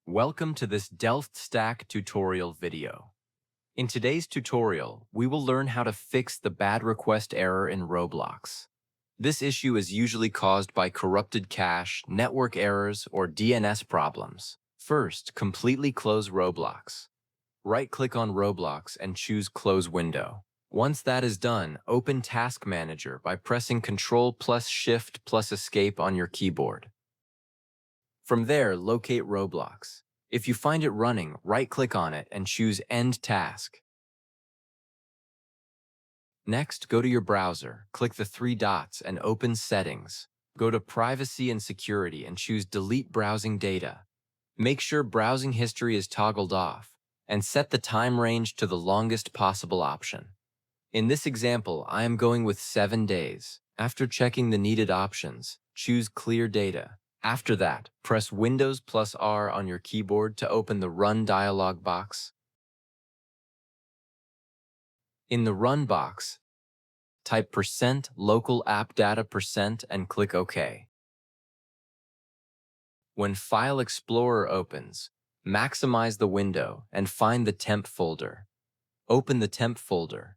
Welcome to this Delft Stack tutorial video. In today's tutorial, we will learn how to fix the bad request error in Roblox. This issue is usually caused by corrupted cache, network errors, or DNS problems. First, completely close Roblox. Right-click on Roblox and choose Close Window. Once that is done, open Task Manager by pressing Ctrl plus Shift plus Escape on your keyboard. From there, locate Roblox. If you find it running, right-click on it and choose End Task. Next, go to your browser, click the three dots and open Settings. Go to Privacy and Security and choose Delete Browsing Data. Make sure browsing history is toggled off, and set the time range to the longest possible option. In this example, I am going with 7 days. After checking the needed options, choose Clear Data. After that, press Windows plus R on your keyboard to open the Run dialog box. In the Run box, type %local app data % and click OK. When File Explorer opens, maximize the window and find the Temp folder. Open the Temp folder.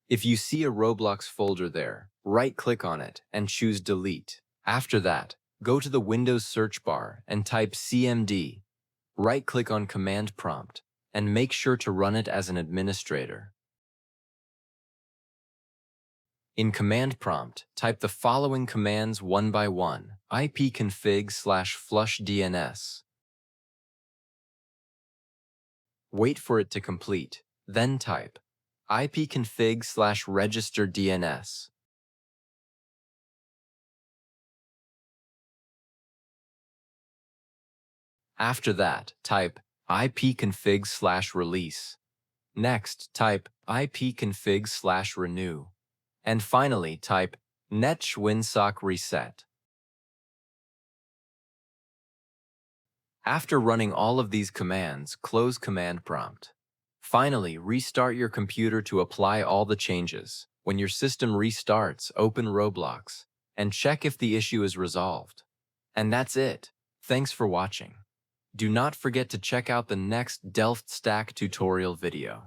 If you see a Roblox folder there, right-click on it and choose Delete. After that, go to the Windows search bar and type CMD. Right-click on Command Prompt and make sure to run it as an administrator. In Command Prompt, type the following commands one by one: ipconfig/flush DNS. Wait for it to complete, then type ipconfig/register DNS. After that, type ipconfig/release. Next, type ipconfig/renew. And finally, type netshwinsock reset. After running all of these commands, close Command Prompt. Finally, restart your computer to apply all the changes. When your system restarts, open Roblox and check if the issue is resolved. And that's it. Thanks for watching. Do not forget to check out the next Delft Stack tutorial video.